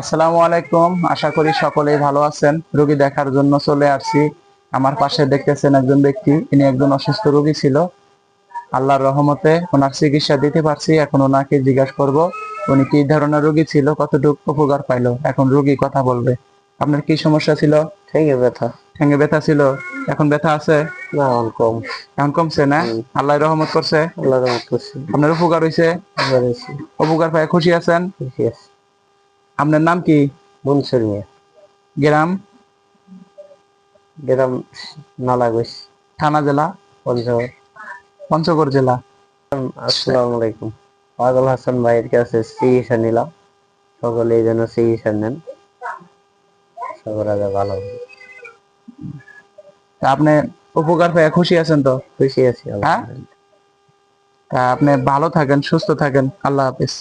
আসসালামু আলাইকুম, আশা করি সকলেই ভালো আছেন। রোগী দেখার জন্য চলে আসছি। আমার পাশে দেখতেছেন একজন ব্যক্তি, ইনি একজন অসুস্থ রোগী ছিল। আল্লাহর রহমতে ওনার চিকিৎসা দিতে পারছি। এখন ওনাকে জিজ্ঞাসা করব উনি কি ধরনের রোগী ছিল, কতটুকু উপকার পাইলো। এখন রোগী কথা বলবে। আপনার কি সমস্যা ছিল? ঠ্যাঙ্গে ব্যথা। ঠ্যাঙ্গে ব্যথা ছিল, এখন ব্যথা আছে? না, এখন কম। এখন কমছে না? আল্লাহ রহমত করছে, আল্লাহ রহমত করছে। আপনার উপকার হয়েছে। এবার এসে উপকার পায় খুশি আছেন? খুশি আছি। আপনার নাম কি? মনসুর মিয়া। গ্রাম? গ্রাম নালাগোস, থানা? জেলা? পঞ্চগড়। পঞ্চগড় জেলা। আসসালামু আলাইকুম। পাগল হাসান ভাইয়ের কাছে চিকিৎসা নিলাম, সকলে যেন চিকিৎসা নেন, সকলে ভালো হবে। তা আপনি উপকার পেয়ে খুশি আছেন তো? খুশি আছি হ্যাঁ, আলহামদুলিল্লাহ। তা আপনি ভালো থাকেন, সুস্থ থাকেন। আল্লাহ হাফেজ।